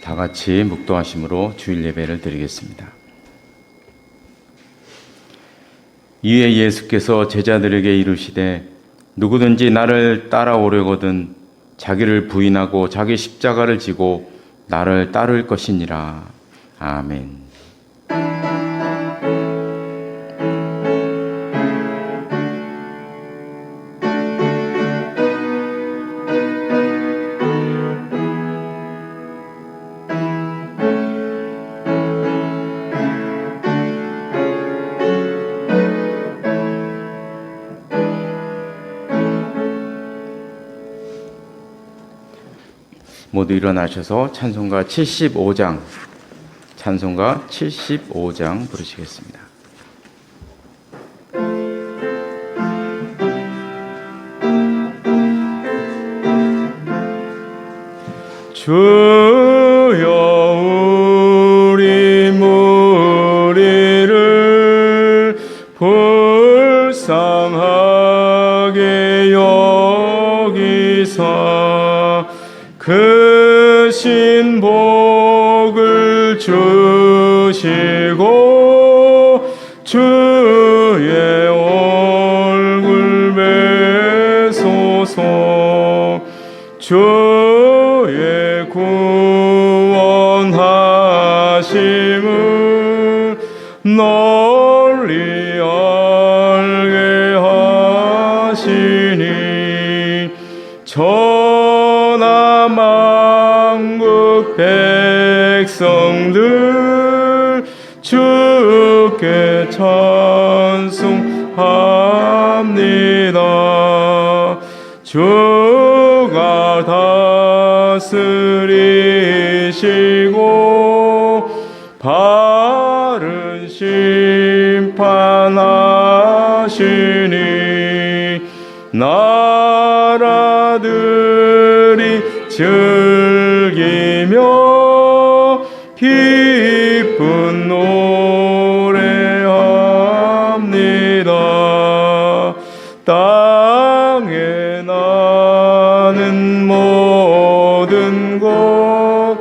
다 같이 묵도하심으로 주일 예배를 드리겠습니다. 이에 예수께서 제자들에게 이르시되 누구든지 나를 따라오려거든 자기를 부인하고 자기 십자가를 지고 나를 따를 것이니라. 아멘. 모두 일어나셔서 찬송가 75장 부르시겠습니다. 주여 우리 무리를 불쌍하게 여기사 그 신복을 주시고 주의 얼굴 뵈소서. 주의 구원하심을 널리 알게 하시니 천하 만국 백성들 주께 찬송합니다. 주가 다스리시고 바른 심판하시니 나라들이 즐기며 기쁜 노래합니다. 땅에 나는 모든 것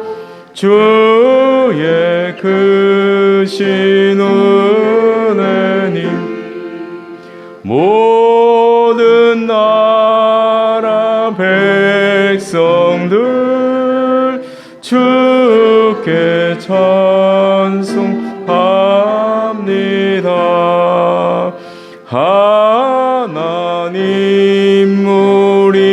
주의 크신 은혜니 모든 나라 백성들 주께 찬송합니다. 하나님 우리에게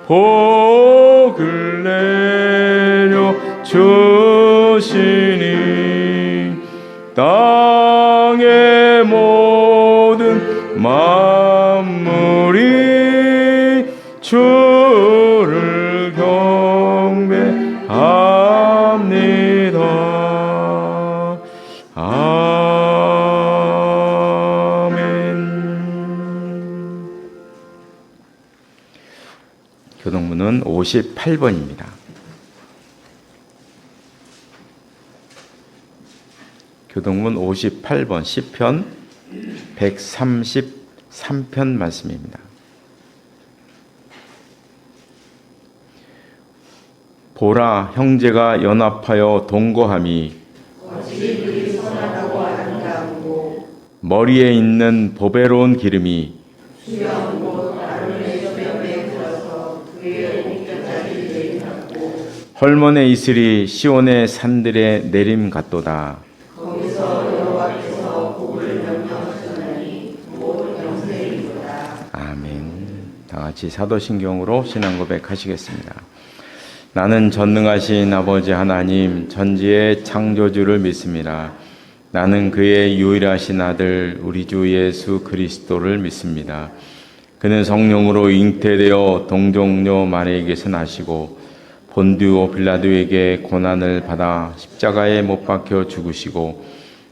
복을 내려 주시니 땅의 모든 만물이 주를 경배합니다. 아멘. 교동문은 58번입니다. 교동문 58번 시편 133편 말씀입니다. 보라, 형제가 연합하여 동거함이 머리에 있는 보배로운 기름이 헐몬에 이슬이 시온의 산들에 내림 같도다. 아멘. 다같이 사도신경으로 신앙 고백하시겠습니다. 나는 전능하신 아버지 하나님 전지의 창조주를 믿습니다. 나는 그의 유일하신 아들 우리 주 예수 그리스도를 믿습니다. 그는 성령으로 잉태되어 동정녀 마리아에게서 나시고 본디오 빌라도에게 고난을 받아 십자가에 못 박혀 죽으시고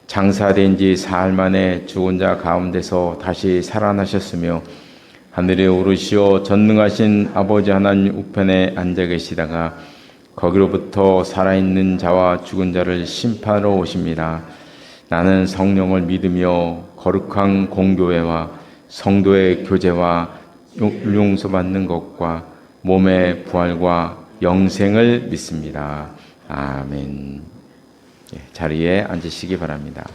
장사된 지 사흘 만에 죽은 자 가운데서 다시 살아나셨으며 하늘에 오르시어 전능하신 아버지 하나님 우편에 앉아 계시다가 거기로부터 살아있는 자와 죽은 자를 심판하러 오십니다. 나는 성령을 믿으며 거룩한 공교회와 성도의 교제와 용서받는 것과 몸의 부활과 영생을 믿습니다. 아멘. 자리에 앉으시기 바랍니다.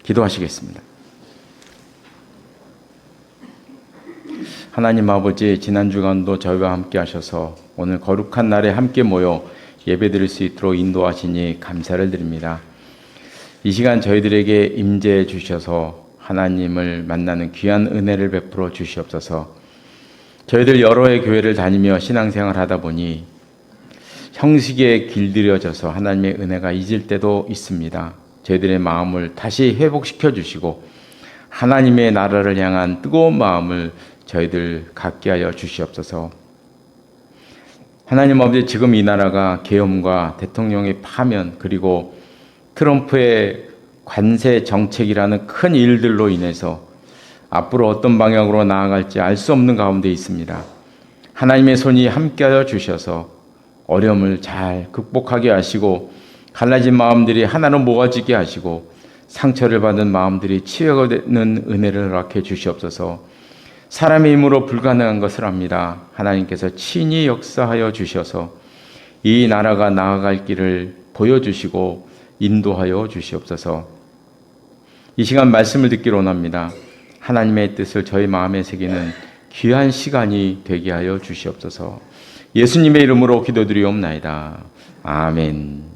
기도하시겠습니다. 하나님 아버지, 지난 주간도 저희와 함께 하셔서 오늘 거룩한 날에 함께 모여 예배드릴 수 있도록 인도하시니 감사를 드립니다. 이 시간 저희들에게 임재해 주셔서 하나님을 만나는 귀한 은혜를 베풀어 주시옵소서. 저희들 여러 해 교회를 다니며 신앙생활 하다 보니 형식에 길들여져서 하나님의 은혜가 잊을 때도 있습니다. 저희들의 마음을 다시 회복시켜 주시고 하나님의 나라를 향한 뜨거운 마음을 저희들 갖게 하여 주시옵소서. 하나님 아버지, 지금 이 나라가 계엄과 대통령의 파면 그리고 트럼프의 관세 정책이라는 큰 일들로 인해서 앞으로 어떤 방향으로 나아갈지 알 수 없는 가운데 있습니다. 하나님의 손이 함께하여 주셔서 어려움을 잘 극복하게 하시고 갈라진 마음들이 하나로 모아지게 하시고 상처를 받은 마음들이 치유되는 은혜를 허락해 주시옵소서. 사람의 힘으로 불가능한 것을 합니다. 하나님께서 친히 역사하여 주셔서 이 나라가 나아갈 길을 보여주시고 인도하여 주시옵소서. 이 시간 말씀을 듣기를 원합니다. 하나님의 뜻을 저희 마음에 새기는 귀한 시간이 되게 하여 주시옵소서. 예수님의 이름으로 기도드리옵나이다. 아멘.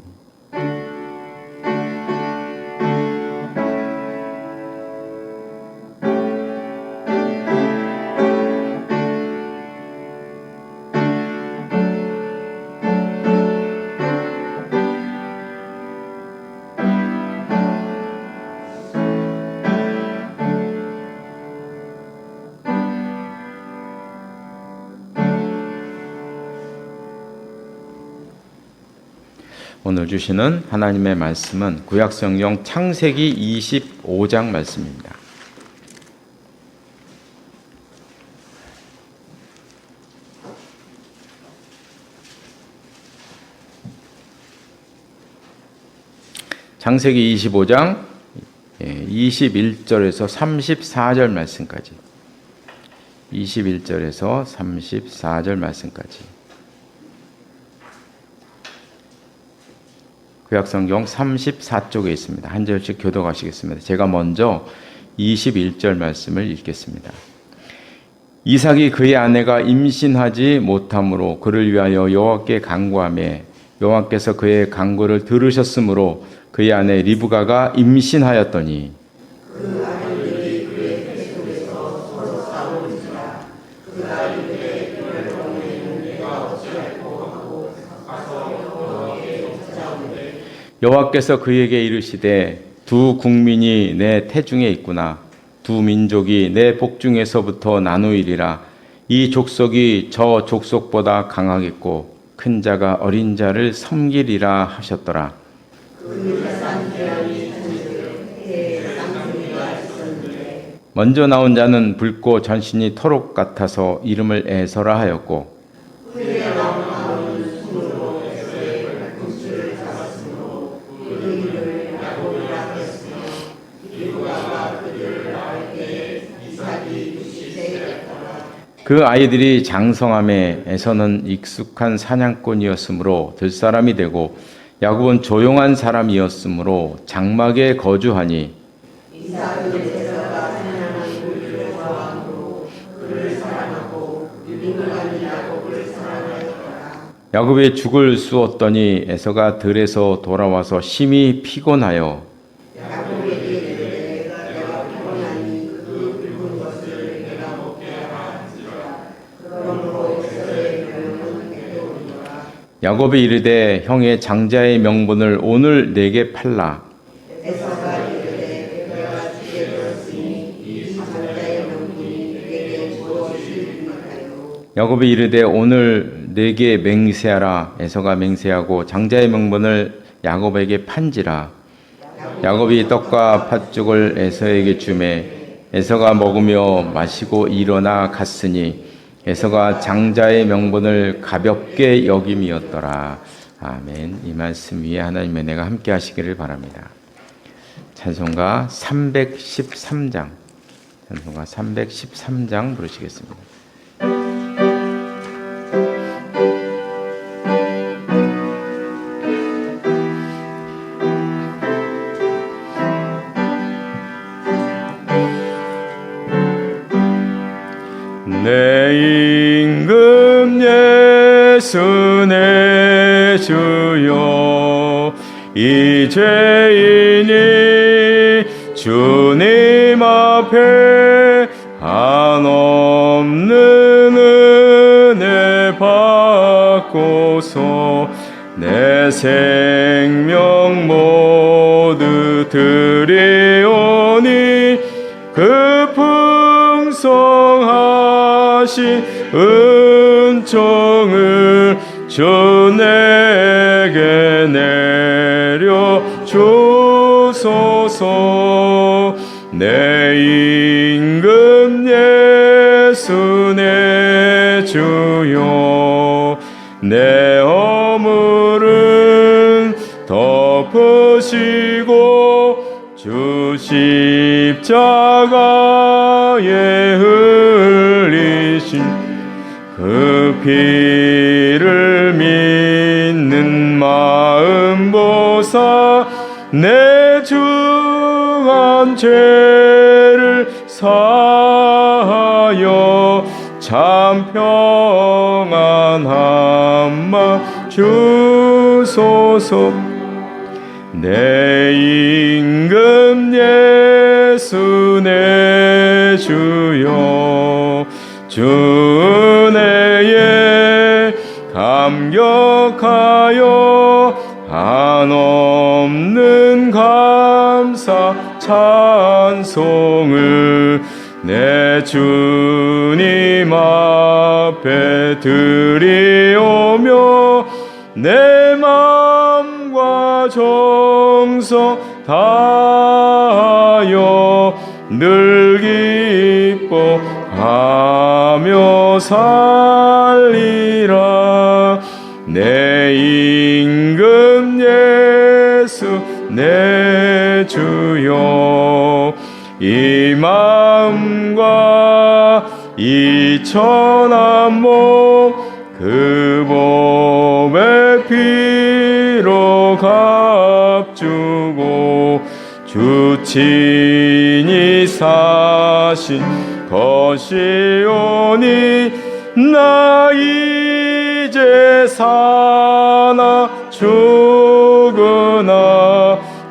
오늘 주시는 하나님의 말씀은 구약성경 창세기 25장 말씀입니다. 창세기 25장 21절에서 34절 말씀까지 21절에서 34절 말씀까지 구약성경 34쪽에 있습니다. 한 절씩 교독하시겠습니다. 제가 먼저 21절 말씀을 읽겠습니다. 이삭이 그의 아내가 임신하지 못함으로 그를 위하여 여호와께 간구하며 여호와께서 그의 간구를 들으셨으므로 그의 아내 리브가가 임신하였더니 그 아이들이 그의 뱃속에서 서로 싸우니라. 그 아이들의 혈통에는 내가 어찌할꼬 하고 가서 여호와께 찾아오되 여호와께서 그에게 이르시되 두 국민이 내 태중에 있구나. 두 민족이 내 복중에서부터 나누이리라. 이 족속이 저 족속보다 강하겠고 큰 자가 어린 자를 섬기리라 하셨더라. 먼저 나온 자는 붉고 전신이 토록 같아서 이름을 에서라 하였고 그 아이들이 장성함에 에서는 익숙한 사냥꾼이었으므로 들사람이 되고 야곱은 조용한 사람이었으므로 장막에 거주하니 야곱이 죽을 쑤었더니 에서가 들에서 돌아와서 심히 피곤하여 야곱이 이르되 형의 장자의 명분을 오늘 내게 팔라. 에서가 이르되 내가 주게 되었으니 이 장자의 명분이 내게 무엇이니까요. 야곱이 이르되 오늘 내게 맹세하라. 에서가 맹세하고 장자의 명분을 야곱에게 판지라. 야곱이 떡과 팥죽을 에서에게 주매 에서가 먹으며 마시고 일어나 갔으니 에서가 장자의 명분을 가볍게 여김이었더라. 아멘. 이 말씀 위에 하나님의 은혜가 함께 하시기를 바랍니다. 찬송가 313장 찬송가 313장 부르시겠습니다. 내 임금 예수 내 주여, 이 죄인이 주님 앞에 한없는 은혜 받고서 내 생명 모두 드리오니 그 풍성하신 은총을 주 내게 내려 주소서. 내 임금 예수 내 주여, 내 허물은 덮으시고 주 십자가에 흘리신 그 피를 믿는 마음 보사 내 중한 죄를 사하여 참 평안 함마 주소서. 내 임금 예수 내 주여, 주 은혜에 감격하여 한없는 감사 찬송을 내 주님 앞에 드리오며 내 마음과 정성 다하여 늘 기뻐하며 살리라. 내 임금 예수 내 주여, 이 마음과 이 천한 몸 그 몸의 피로 값주고 주 친히 사신 것이오니 나 이제 사나 죽으나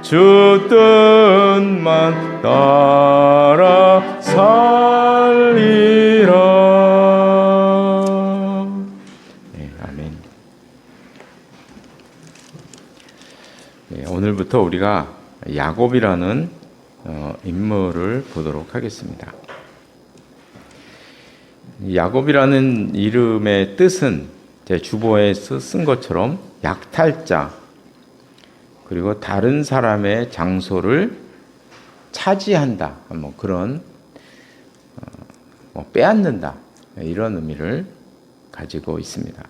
주 뜻만 따라 살리라. 네, 아멘. 네, 오늘부터 우리가 야곱이라는 인물을 보도록 하겠습니다. 야곱이라는 이름의 뜻은 제 주보에 쓴 것처럼 약탈자, 그리고 다른 사람의 장소를 차지한다, 뭐 그런 빼앗는다, 이런 의미를 가지고 있습니다.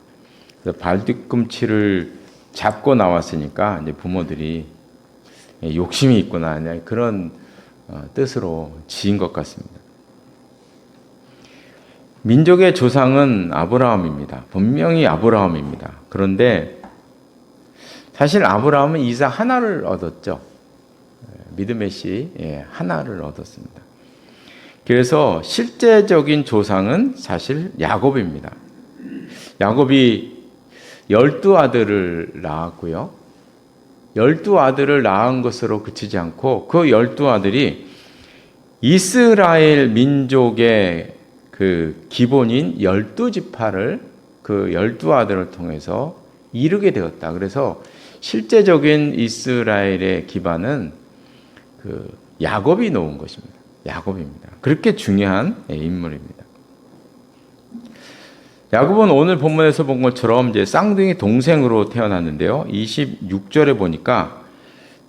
그래서 발뒤꿈치를 잡고 나왔으니까 이제 부모들이 욕심이 있구나, 그런 뜻으로 지은 것 같습니다. 민족의 조상은 아브라함입니다. 분명히 아브라함입니다. 그런데 사실 아브라함은 이삭 하나를 얻었죠. 믿음의 씨 하나를 얻었습니다. 그래서 실제적인 조상은 사실 야곱입니다. 야곱이 12아들을 낳았고요. 12아들을 낳은 것으로 그치지 않고 그 12아들이 이스라엘 민족의 그 기본인 12지파를 그 12아들을 통해서 이루게 되었다. 그래서 실제적인 이스라엘의 기반은 그 야곱이 놓은 것입니다. 야곱입니다. 그렇게 중요한 인물입니다. 야곱은 오늘 본문에서 본 것처럼 이제 쌍둥이 동생으로 태어났는데요. 26절에 보니까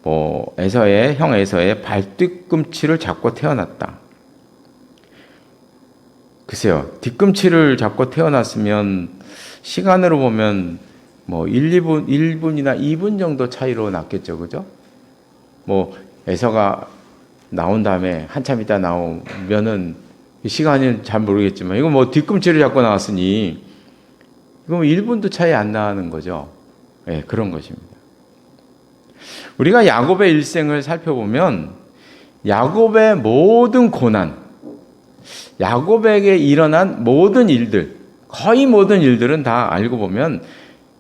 형 에서의 발뒤꿈치를 잡고 태어났다. 글쎄요, 뒤꿈치를 잡고 태어났으면 시간으로 보면 1분이나 2분 정도 차이로 났겠죠, 그죠? 에서가 나온 다음에 한참 있다 나오면은 시간은 잘 모르겠지만, 이거 뒤꿈치를 잡고 나왔으니, 이거 1분도 차이 안 나는 거죠. 네, 그런 것입니다. 우리가 야곱의 일생을 살펴보면, 야곱의 모든 고난, 야곱에게 일어난 모든 일들, 거의 모든 일들은 다 알고 보면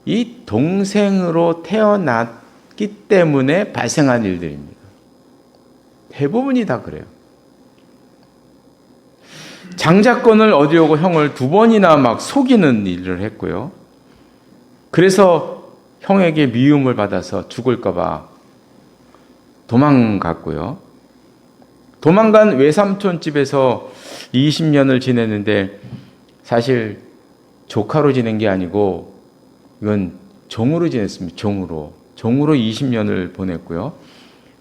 이 동생으로 태어났기 때문에 발생한 일들입니다. 대부분이 다 그래요. 장자권을 얻으려고 형을 2번이나 막 속이는 일을 했고요. 그래서 형에게 미움을 받아서 죽을까 봐 도망갔고요. 도망간 외삼촌 집에서 20년을 지냈는데 사실 조카로 지낸 게 아니고 이건 종으로 지냈습니다. 종으로 20년을 보냈고요.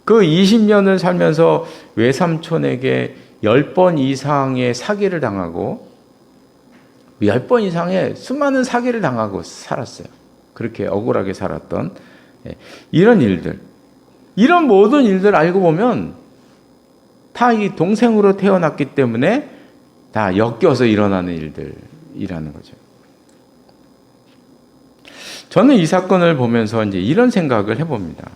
그 20년을 살면서 외삼촌에게 10번 이상의 사기를 당하고 10번 이상의 수많은 사기를 당하고 살았어요. 그렇게 억울하게 살았던 이런 일들, 이런 모든 일들 알고 보면 다 이 동생으로 태어났기 때문에 다 엮여서 일어나는 일들이라는 거죠. 저는 이 사건을 보면서 이제 이런 생각을 해봅니다.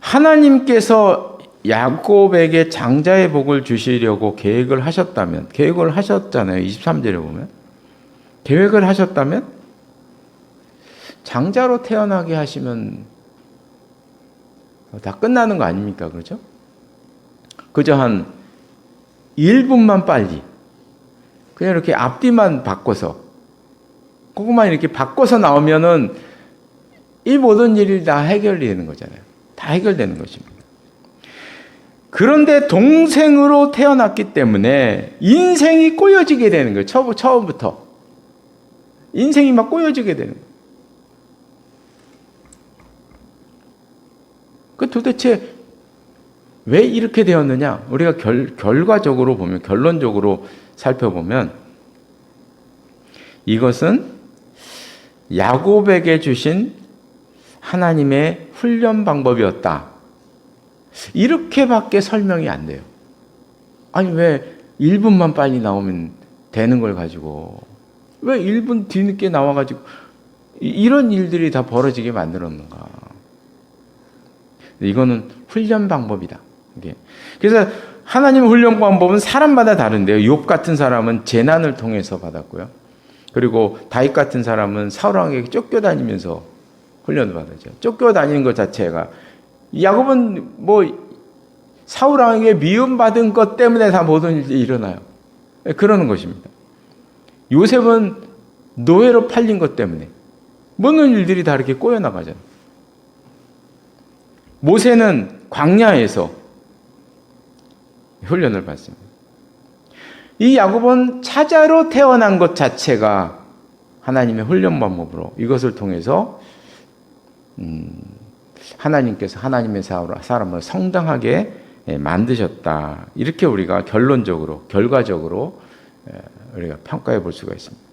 하나님께서 야곱에게 장자의 복을 주시려고 계획을 하셨다면, 계획을 하셨잖아요. 23절에 보면. 계획을 하셨다면 장자로 태어나게 하시면 다 끝나는 거 아닙니까? 그렇죠? 그저 한 1분만 빨리 그냥 이렇게 앞뒤만 바꿔서 그것만 이렇게 바꿔서 나오면은 이 모든 일이 다 해결이 되는 거잖아요. 다 해결되는 것입니다. 그런데 동생으로 태어났기 때문에 인생이 꼬여지게 되는 거예요. 처음부터. 인생이 막 꼬여지게 되는 거예요. 그 도대체 왜 이렇게 되었느냐? 우리가 결과적으로 보면, 결론적으로 살펴보면 이것은 야곱에게 주신 하나님의 훈련 방법이었다. 이렇게밖에 설명이 안 돼요. 아니, 왜 1분만 빨리 나오면 되는 걸 가지고 왜 1분 뒤늦게 나와가지고 이런 일들이 다 벌어지게 만들었는가? 이거는 훈련 방법이다. 그래서 하나님의 훈련 방법은 사람마다 다른데요. 욥 같은 사람은 재난을 통해서 받았고요. 그리고 다윗 같은 사람은 사울왕에게 쫓겨다니면서 훈련을 받았죠. 쫓겨다니는 것 자체가, 야곱은 뭐 사울왕에게 미움받은 것 때문에 다 모든 일이 일어나요. 그러는 것입니다. 요셉은 노예로 팔린 것 때문에 모든 일들이 다 이렇게 꼬여나가잖아요. 모세는 광야에서 훈련을 받습니다. 이 야곱은 차자로 태어난 것 자체가 하나님의 훈련 방법으로 이것을 통해서 하나님께서 하나님의 사람을 성당하게 만드셨다. 이렇게 우리가 결론적으로, 결과적으로 우리가 평가해 볼 수가 있습니다.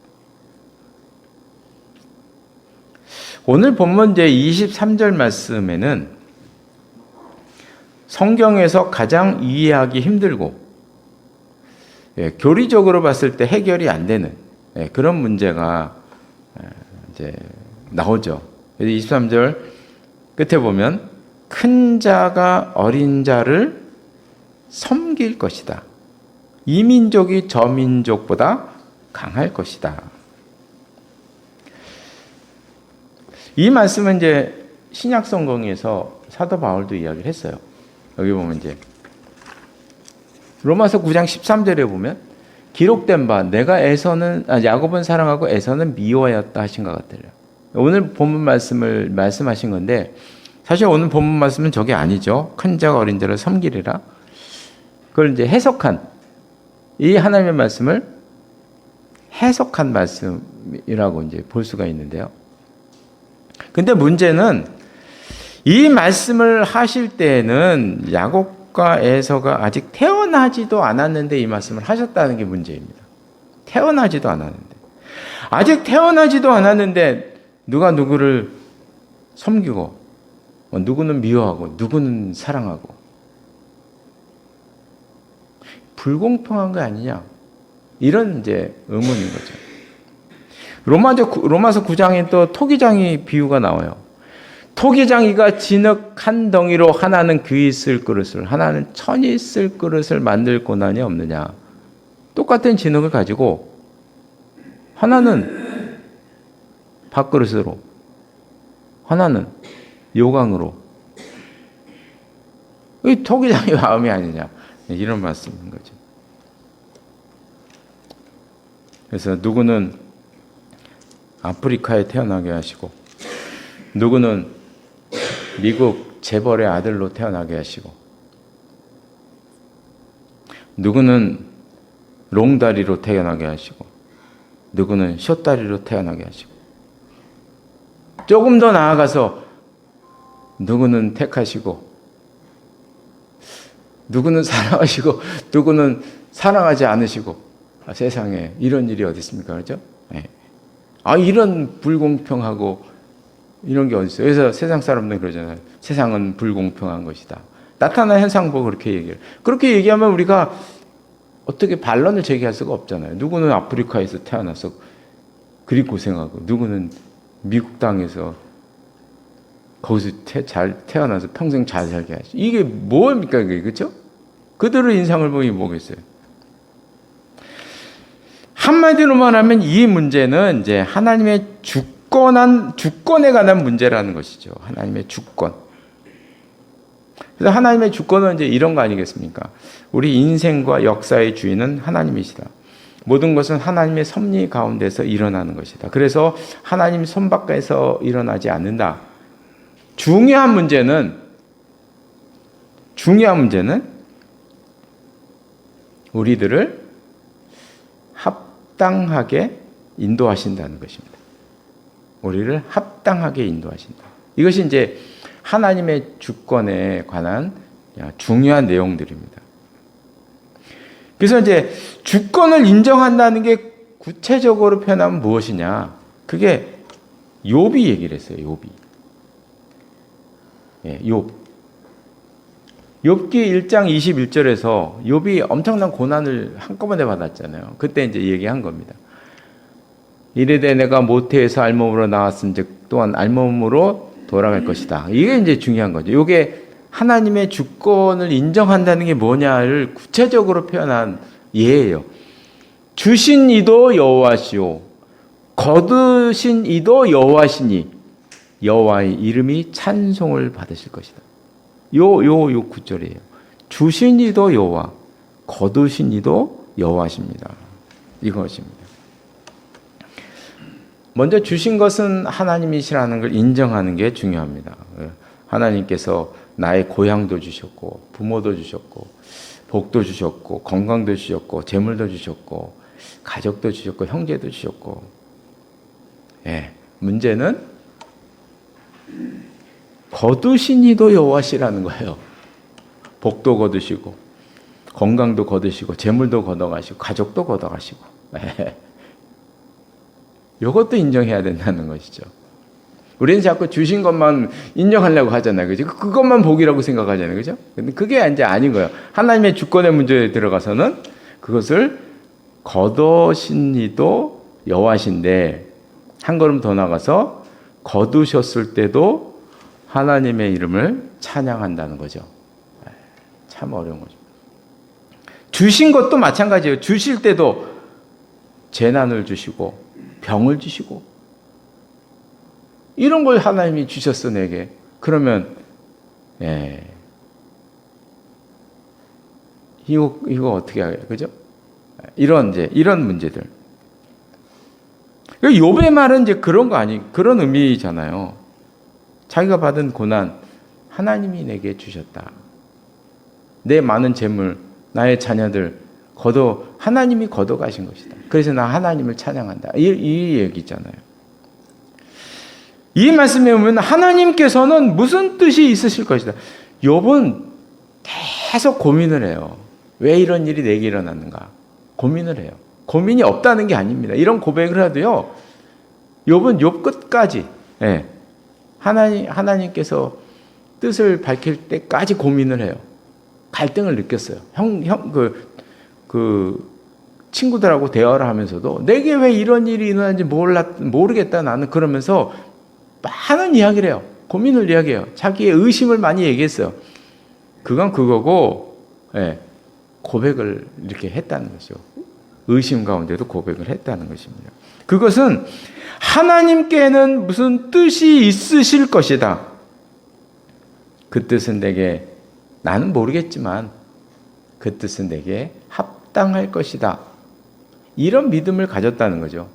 오늘 본문 이제 23절 말씀에는 성경에서 가장 이해하기 힘들고 교리적으로 봤을 때 해결이 안 되는 그런 문제가 이제 나오죠. 23절 끝에 보면 큰 자가 어린 자를 섬길 것이다. 이 민족이 저 민족보다 강할 것이다. 이 말씀은 이제 신약 성경에서 사도 바울도 이야기를 했어요. 여기 보면 이제 로마서 9장 13절에 보면 기록된 바 내가 야곱은 사랑하고 에서는 미워하였다 하신 것 같아요. 오늘 본문 말씀을 말씀하신 건데 사실 오늘 본문 말씀은 저게 아니죠. 큰 자가 어린 자를 섬기리라. 그걸 이제 해석한, 이 하나님의 말씀을 해석한 말씀이라고 이제 볼 수가 있는데요. 근데 문제는 이 말씀을 하실 때에는 야곱과 에서가 아직 태어나지도 않았는데 이 말씀을 하셨다는 게 문제입니다. 태어나지도 않았는데. 아직 태어나지도 않았는데 누가 누구를 섬기고 누구는 미워하고 누구는 사랑하고 불공평한 거 아니냐? 이런 이제 의문인 거죠. 로마서 9장에 또 토기장이 비유가 나와요. 토기장이가 진흙 한 덩이로 하나는 귀 있을 그릇을 하나는 천이 있을 그릇을 만들 고난이 없느냐. 똑같은 진흙을 가지고 하나는 밥그릇으로, 하나는 요강으로. 이 토기장의 마음이 아니냐, 이런 말씀인 거죠. 그래서 누구는 아프리카에 태어나게 하시고, 누구는 미국 재벌의 아들로 태어나게 하시고, 누구는 롱다리로 태어나게 하시고, 누구는 숏다리로 태어나게 하시고, 조금 더 나아가서 누구는 택하시고, 누구는 사랑하시고, 누구는 사랑하지 않으시고. 세상에 이런 일이 어디 있습니까? 그렇죠? 네. 이런 불공평하고 이런 게 어디 있어요? 그래서 세상 사람들은 그러잖아요. 세상은 불공평한 것이다. 나타난 현상 보고 그렇게 얘기해요. 그렇게 얘기하면 우리가 어떻게 반론을 제기할 수가 없잖아요. 누구는 아프리카에서 태어나서 그리 고생하고, 누구는 미국 땅에서 거기서 잘 태어나서 평생 잘 살게 하시. 이게 뭡니까, 그게, 그렇죠? 그들의 인상을 보니 뭐겠어요? 한마디로 말하면 이 문제는 이제 하나님의 주권에 관한 문제라는 것이죠. 하나님의 주권. 그래서 하나님의 주권은 이제 이런 거 아니겠습니까? 우리 인생과 역사의 주인은 하나님이시다. 모든 것은 하나님의 섭리 가운데서 일어나는 것이다. 그래서 하나님 손 밖에서 일어나지 않는다. 중요한 문제는 우리들을 합당하게 인도하신다는 것입니다. 우리를 합당하게 인도하신다. 이것이 이제 하나님의 주권에 관한 중요한 내용들입니다. 그래서 이제 주권을 인정한다는 게 구체적으로 표현하면 무엇이냐? 그게 욥이 얘기를 했어요. 욥. 욥기 1장 21절에서 욥이 엄청난 고난을 한꺼번에 받았잖아요. 그때 이제 얘기한 겁니다. 이르되 내가 모태에서 알몸으로 나왔은즉 또한 알몸으로 돌아갈 것이다. 이게 이제 중요한 거죠. 이게 하나님의 주권을 인정한다는 게 뭐냐를 구체적으로 표현한 예예요. 주신 이도 여호와시오, 거두신 이도 여호와시니 여호와의 이름이 찬송을 받으실 것이다. 요 구절이에요. 주신 이도 여호와, 거두신 이도 여호와십니다. 이것입니다. 먼저 주신 것은 하나님이시라는 걸 인정하는 게 중요합니다. 하나님께서 나의 고향도 주셨고, 부모도 주셨고, 복도 주셨고, 건강도 주셨고, 재물도 주셨고, 가족도 주셨고, 형제도 주셨고. 문제는 거두신 이도 여호와시라는 거예요. 복도 거두시고, 건강도 거두시고, 재물도 걷어가시고, 가족도 걷어가시고. 이것도 인정해야 된다는 것이죠. 우리는 자꾸 주신 것만 인정하려고 하잖아요. 그죠? 그것만 복이라고 생각하잖아요. 그죠? 근데 그게 이제 아닌 거예요. 하나님의 주권의 문제에 들어가서는 그것을 거두신 이도 여호와신데, 한 걸음 더 나가서 거두셨을 때도 하나님의 이름을 찬양한다는 거죠. 참 어려운 거죠. 주신 것도 마찬가지예요. 주실 때도 재난을 주시고 병을 주시고 이런 걸 하나님이 주셨어 내게. 그러면 이거 어떻게 해요, 그죠? 이런 문제들. 욥의 말은 이제 그런 의미잖아요. 자기가 받은 고난 하나님이 내게 주셨다. 내 많은 재물, 나의 자녀들 하나님이 걷어가신 것이다. 그래서 나 하나님을 찬양한다. 이 얘기잖아요. 이 말씀에 보면 하나님께서는 무슨 뜻이 있으실 것이다. 욥은 계속 고민을 해요. 왜 이런 일이 내게 일어났는가? 고민을 해요. 고민이 없다는 게 아닙니다. 이런 고백을 해도요, 욥은 욥 끝까지 하나님께서 뜻을 밝힐 때까지 고민을 해요. 갈등을 느꼈어요. 친구들하고 대화를 하면서도 내게 왜 이런 일이 일어나는지 모르겠다 나는. 그러면서 많은 이야기를 해요. 고민을 이야기해요. 자기의 의심을 많이 얘기했어요. 그건 그거고 고백을 이렇게 했다는 거죠. 의심 가운데도 고백을 했다는 것입니다. 그것은 하나님께는 무슨 뜻이 있으실 것이다. 그 뜻은 내게, 나는 모르겠지만 그 뜻은 내게 합당할 것이다. 이런 믿음을 가졌다는 거죠.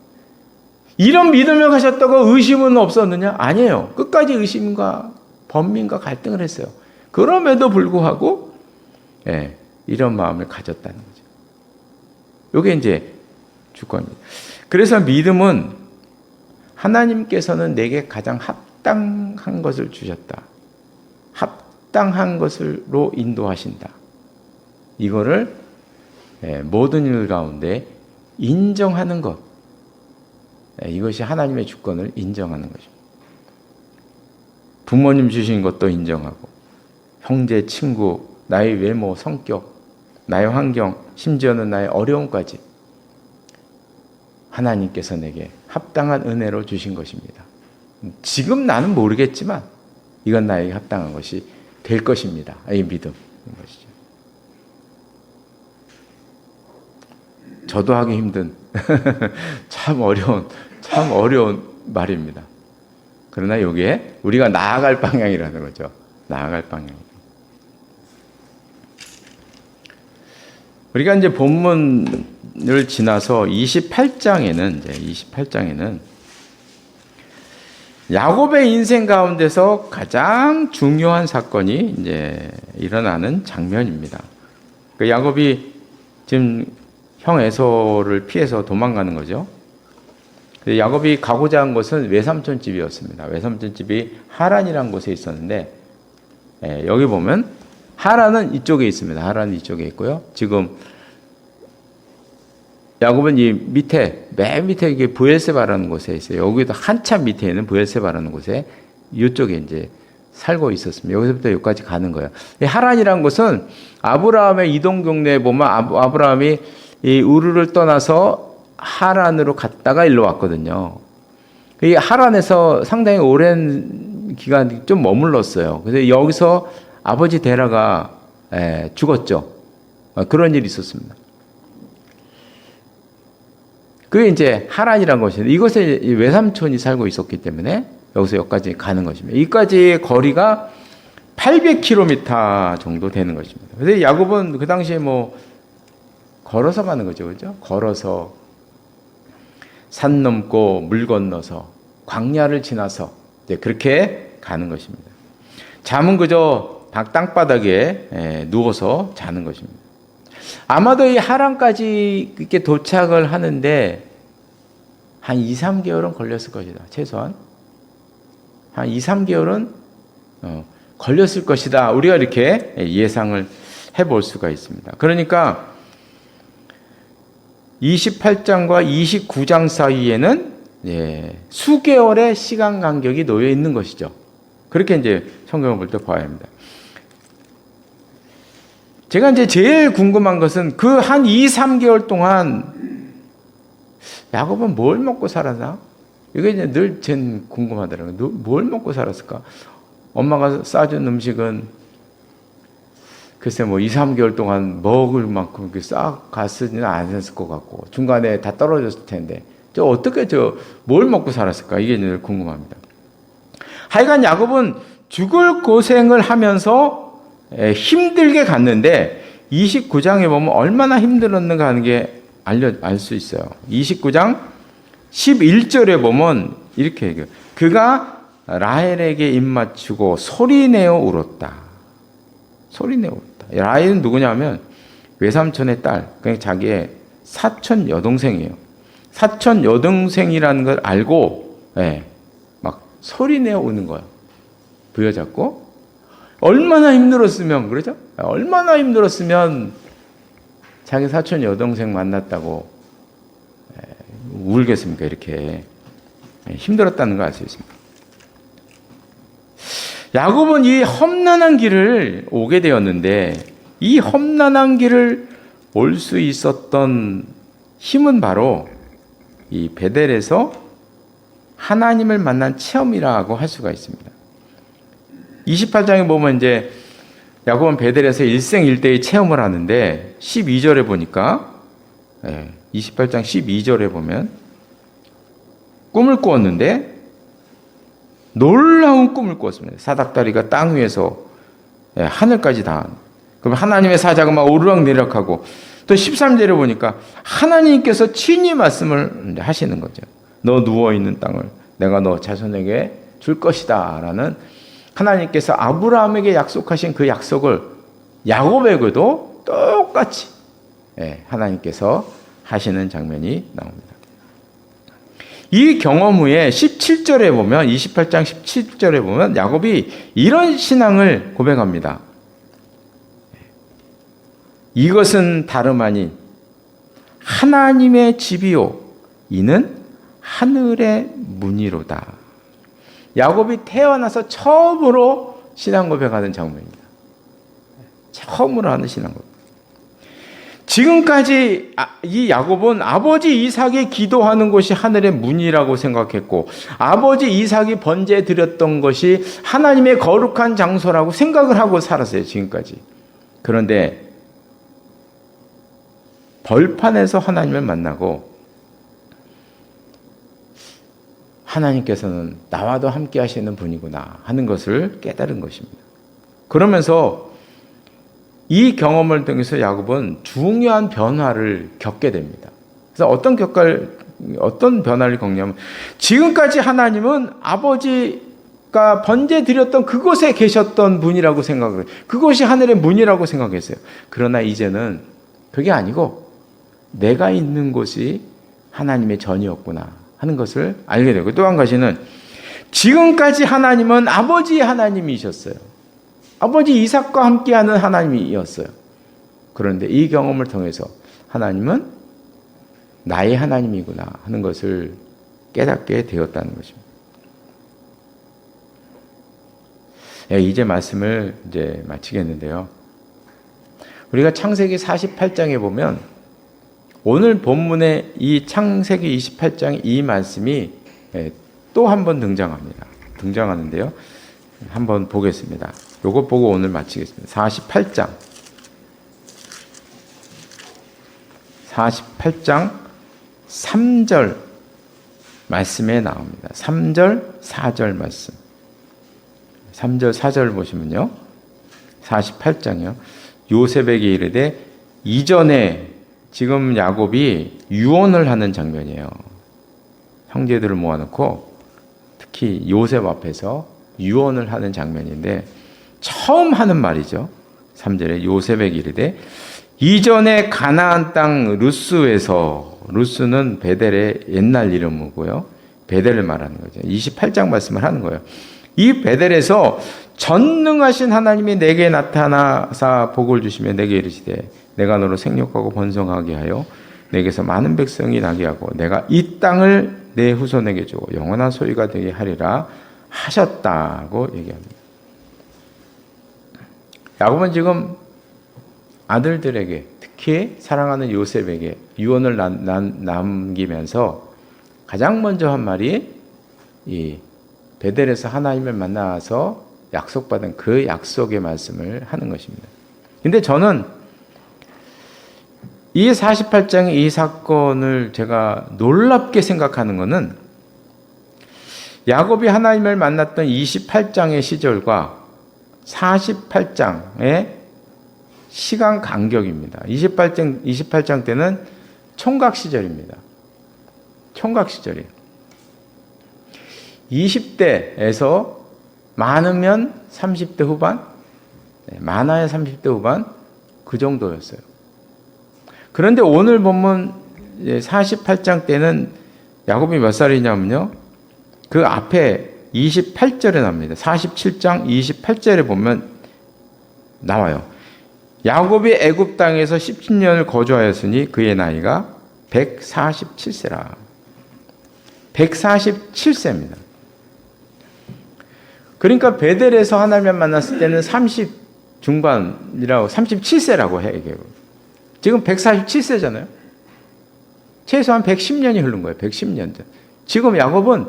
이런 믿음을 가졌다고 의심은 없었느냐? 아니에요. 끝까지 의심과 번민과 갈등을 했어요. 그럼에도 불구하고 이런 마음을 가졌다는 거죠. 이게 이제 주권입니다. 그래서 믿음은 하나님께서는 내게 가장 합당한 것을 주셨다. 합당한 것으로 인도하신다. 이거를 모든 일 가운데 인정하는 것. 이것이 하나님의 주권을 인정하는 것입니다. 부모님 주신 것도 인정하고, 형제, 친구, 나의 외모, 성격, 나의 환경, 심지어는 나의 어려움까지 하나님께서 내게 합당한 은혜로 주신 것입니다. 지금 나는 모르겠지만 이건 나에게 합당한 것이 될 것입니다. 이 믿음인 것이죠. 저도 하기 힘든 참 어려운 말입니다. 그러나 이게 우리가 나아갈 방향이라는 거죠. 나아갈 방향. 우리가 이제 본문을 지나서 28장에는 야곱의 인생 가운데서 가장 중요한 사건이 이제 일어나는 장면입니다. 그 야곱이 지금 형 에서를 피해서 도망가는 거죠. 야곱이 가고자 한 곳은 외삼촌 집이었습니다. 외삼촌 집이 하란이라는 곳에 있었는데, 여기 보면 하란은 이쪽에 있습니다. 하란은 이쪽에 있고요. 지금 야곱은 이 밑에, 맨 밑에 이게 브엘세바라는 곳에 있어요. 여기도 한참 밑에 있는 브엘세바라는 곳에 이쪽에 이제 살고 있었습니다. 여기서부터 여기까지 가는 거예요. 이 하란이라는 곳은 아브라함의 이동 경로에 보면 아브라함이 이 우르를 떠나서 하란으로 갔다가 일로 왔거든요. 이 하란에서 상당히 오랜 기간 좀 머물렀어요. 그래서 여기서 아버지 데라가 죽었죠. 그런 일이 있었습니다. 그게 이제 하란이라는 것인데, 이곳에 외삼촌이 살고 있었기 때문에 여기서 여기까지 가는 것입니다. 이까지의 거리가 800km 정도 되는 것입니다. 그래서 야곱은 그 당시에 걸어서 가는 거죠, 그죠? 걸어서 산 넘고 물 건너서 광야를 지나서 그렇게 가는 것입니다. 잠은 그저 땅바닥에 누워서 자는 것입니다. 아마도 이 하란까지 이렇게 도착을 하는데 한 2, 3개월은 걸렸을 것이다. 최소한 한 2, 3개월은 걸렸을 것이다. 우리가 이렇게 예상을 해볼 수가 있습니다. 그러니까 28장과 29장 사이에는 수개월의 시간 간격이 놓여 있는 것이죠. 그렇게 이제 성경을 볼 때 봐야 합니다. 제가 이제 제일 궁금한 것은 그 한 2, 3개월 동안 야곱은 뭘 먹고 살았나? 이게 이제 늘 전 궁금하더라고요. 뭘 먹고 살았을까? 엄마가 싸준 음식은 글쎄 2, 3개월 동안 먹을 만큼 싹 갔으지는 않았을 것 같고, 중간에 다 떨어졌을 텐데, 어떻게 뭘 먹고 살았을까? 이게 늘 궁금합니다. 하여간 야곱은 죽을 고생을 하면서 힘들게 갔는데 29장에 보면 얼마나 힘들었는가 하는 게 알 수 있어요. 29장 11절에 보면 이렇게 얘기해요. 그가 라헬에게 입맞추고 소리내어 울었다. 소리내어 울었다. 라헬은 누구냐면 외삼촌의 딸, 그냥 자기의 사촌 여동생이에요. 사촌 여동생이라는 걸 알고 막 소리내어 우는 거예요. 부여잡고. 얼마나 힘들었으면, 그러죠? 얼마나 힘들었으면 자기 사촌 여동생 만났다고 울겠습니까? 이렇게 힘들었다는 걸 알 수 있습니다. 야곱은 이 험난한 길을 오게 되었는데, 이 험난한 길을 올 수 있었던 힘은 바로 이 베델에서 하나님을 만난 체험이라고 할 수가 있습니다. 28장에 보면 이제 야곱은 베델에서 일생일대의 체험을 하는데 12절에 보니까 28장 12절에 보면 꿈을 꾸었는데 놀라운 꿈을 꾸었습니다. 사닥다리가 땅 위에서 하늘까지 닿은. 그럼 하나님의 사자가 막 오르락내리락하고, 또 13절에 보니까 하나님께서 친히 말씀을 하시는 거죠. 너 누워있는 땅을 내가 너 자손에게 줄 것이다 라는 하나님께서 아브라함에게 약속하신 그 약속을 야곱에게도 똑같이 하나님께서 하시는 장면이 나옵니다. 이 경험 후에 17절에 보면, 28장 17절에 보면 야곱이 이런 신앙을 고백합니다. 이것은 다름 아닌 하나님의 집이요 이는 하늘의 문이로다. 야곱이 태어나서 처음으로 신앙 고백하는 장면입니다. 처음으로 하는 신앙 고백. 지금까지 이 야곱은 아버지 이삭이 기도하는 곳이 하늘의 문이라고 생각했고, 아버지 이삭이 번제 드렸던 것이 하나님의 거룩한 장소라고 생각을 하고 살았어요, 지금까지. 그런데 벌판에서 하나님을 만나고 하나님께서는 나와도 함께 하시는 분이구나 하는 것을 깨달은 것입니다. 그러면서 이 경험을 통해서 야곱은 중요한 변화를 겪게 됩니다. 그래서 어떤 변화를 겪냐면, 지금까지 하나님은 아버지가 번제 드렸던 그곳에 계셨던 분이라고 생각을 해요. 그곳이 하늘의 문이라고 생각했어요. 그러나 이제는 그게 아니고 내가 있는 곳이 하나님의 전이었구나 하는 것을 알게 되고, 또 한 가지는 지금까지 하나님은 아버지의 하나님이셨어요. 아버지 이삭과 함께하는 하나님이었어요. 그런데 이 경험을 통해서 하나님은 나의 하나님이구나 하는 것을 깨닫게 되었다는 것입니다. 이제 말씀을 마치겠는데요. 우리가 창세기 48장에 보면 오늘 본문의 이 창세기 28장 이 말씀이 또 한 번 등장하는데요. 한번 보겠습니다. 요거 보고 오늘 마치겠습니다. 48장 3절 말씀에 나옵니다. 3절, 4절 말씀. 3절, 4절 보시면요. 48장이요. 요셉에게 이르되, 이전에 지금 야곱이 유언을 하는 장면이에요. 형제들을 모아놓고 특히 요셉 앞에서 유언을 하는 장면인데, 처음 하는 말이죠. 3절에 요셉에게 이르되, 이전에 가나안 땅 루스에서, 루스는 베델의 옛날 이름이고요. 베델을 말하는 거죠. 28장 말씀을 하는 거예요. 이 베델에서 전능하신 하나님이 내게 나타나사 복을 주시며 내게 이르시되, 내가 너로 생육하고 번성하게 하여 내게서 많은 백성이 나게 하고 내가 이 땅을 내 후손에게 주고 영원한 소유가 되게 하리라 하셨다고 얘기합니다. 야곱은 지금 아들들에게, 특히 사랑하는 요셉에게 유언을 남기면서 가장 먼저 한 말이 이 베델에서 하나님을 만나서 약속받은 그 약속의 말씀을 하는 것입니다. 근데 저는 이 48장의 이 사건을 제가 놀랍게 생각하는 것은, 야곱이 하나님을 만났던 28장의 시절과 48장의 시간 간격입니다. 28장 때는 총각 시절입니다. 총각 시절이에요. 20대에서 많으면 30대 후반, 많아야 30대 후반, 그 정도였어요. 그런데 오늘 본문 48장 때는 야곱이 몇 살이냐면요, 그 앞에 28절에 나옵니다. 47장 28절에 보면 나와요. 야곱이 애굽 땅에서 17년을 거주하였으니 그의 나이가 147세라. 147세입니다. 그러니까 베델에서 하나님을 만났을 때는 30 중반이라고, 37세라고 해. 지금 147세잖아요. 최소한 110년이 흐른 거예요. 110년 전. 지금 야곱은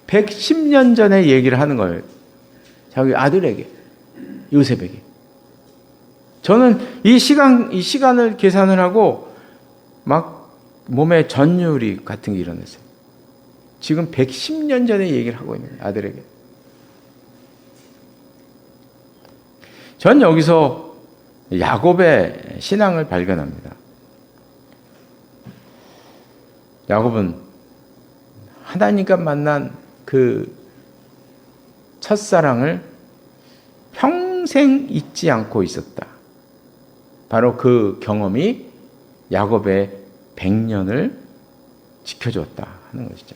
110년 전에 얘기를 하는 거예요. 자기 아들에게, 요셉에게. 저는 이 시간을 계산을 하고 막 몸에 전율이 같은 게 일어났어요. 지금 110년 전에 얘기를 하고 있는 거예요, 아들에게. 전 여기서 야곱의 신앙을 발견합니다. 야곱은 하나님과 만난 그 첫사랑을 평생 잊지 않고 있었다. 바로 그 경험이 야곱의 100년을 지켜줬다 하는 것이죠.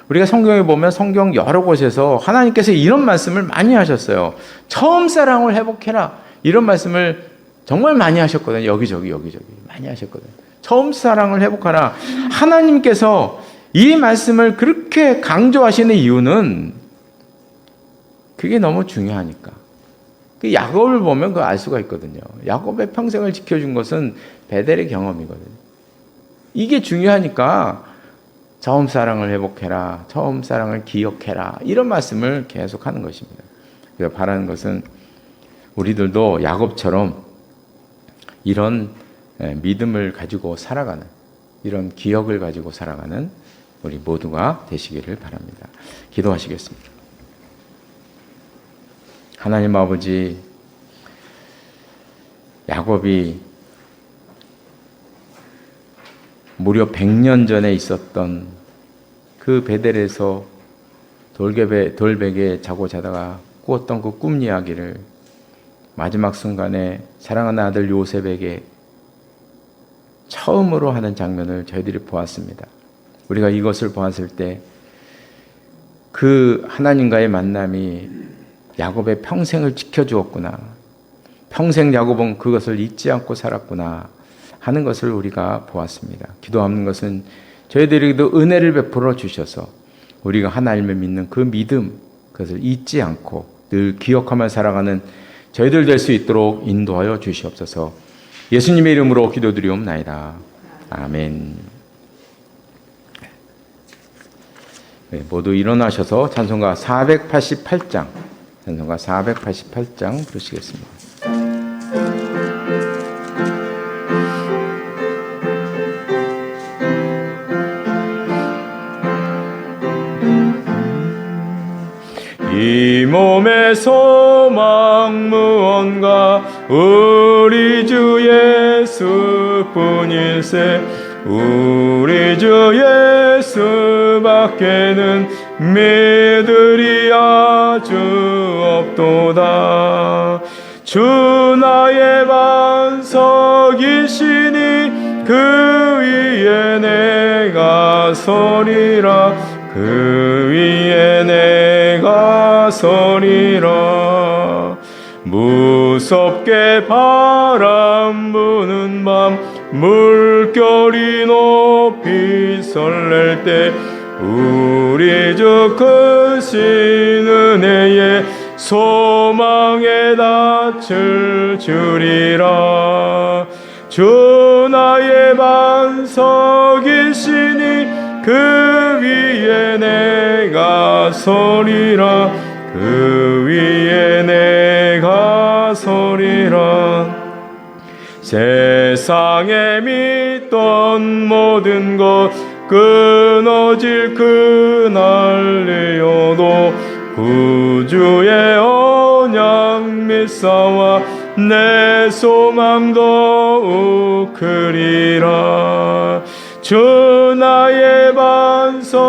우리가 성경에 보면 성경 여러 곳에서 하나님께서 이런 말씀을 많이 하셨어요. 처음 사랑을 회복해라. 이런 말씀을 정말 많이 하셨거든요. 여기저기 많이 하셨거든요. 처음 사랑을 회복하라. 하나님께서 이 말씀을 그렇게 강조하시는 이유는 그게 너무 중요하니까. 그 야곱을 보면 그거 알 수가 있거든요. 야곱의 평생을 지켜준 것은 베델의 경험이거든요. 이게 중요하니까 처음 사랑을 회복해라. 처음 사랑을 기억해라. 이런 말씀을 계속 하는 것입니다. 그래서 바라는 것은 우리들도 야곱처럼 이런 믿음을 가지고 살아가는, 이런 기억을 가지고 살아가는 우리 모두가 되시기를 바랍니다. 기도하시겠습니다. 하나님 아버지, 야곱이 무려 100년 전에 있었던 그 베델에서 돌베개에 자고 자다가 꾸었던 그 꿈 이야기를 마지막 순간에 사랑하는 아들 요셉에게 처음으로 하는 장면을 저희들이 보았습니다. 우리가 이것을 보았을 때 그 하나님과의 만남이 야곱의 평생을 지켜주었구나. 평생 야곱은 그것을 잊지 않고 살았구나 하는 것을 우리가 보았습니다. 기도하는 것은 저희들에게도 은혜를 베풀어 주셔서 우리가 하나님을 믿는 그 믿음, 그것을 잊지 않고 늘 기억하며 살아가는 저희들 될 수 있도록 인도하여 주시옵소서. 예수님의 이름으로 기도드리옵나이다. 아멘. 네, 모두 일어나셔서 찬송가 488장 부르시겠습니다. 이 몸의 소망 무언가 우리 주 예수뿐일세. 우리 주 예수밖에는 믿으리 아주 없도다. 주 나의 반석이시니 그 위에 내가 서리라. 그 위에 내가 서리라. 무섭게 바람 부는 밤 물결이 높이 설렐 때 우리 주 크신 은혜에 소망에 닻을 주리라. 주 나의 반석이시니 그 위에 내가 서리라. 그 위에 내가 서리라. 세상에 믿던 모든 것 끊어질 그날이어도 구주의 언약 믿사와 내 소망 더욱 크리라. 주 나의 반석이시니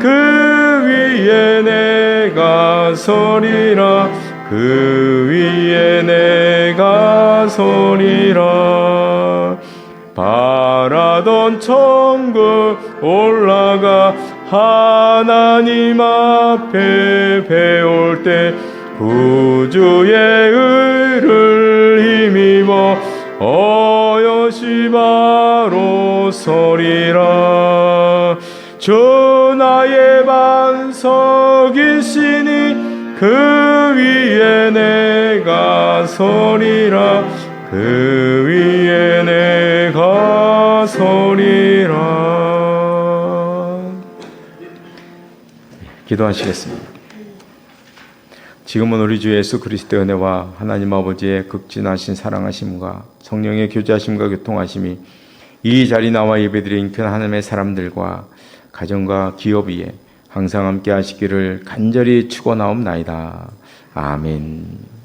그 위에 내가 서리라. 그 위에 내가 서리라. 바라던 천국 올라가 하나님 앞에 배울 때 구주의 의를 힘입어 어여시 바로 서리라. 주 나의 반석이시니 그 위에 내가 서리라. 그 위에 내가 서리라. 기도하시겠습니다. 지금은 우리 주 예수 그리스도의 은혜와 하나님 아버지의 극진하신 사랑하심과 성령의 교제하심과 교통하심이 이 자리 나와 예배드린 그 하나님의 사람들과 가정과 기업 위에 항상 함께 하시기를 간절히 축원하옵나이다. 아멘.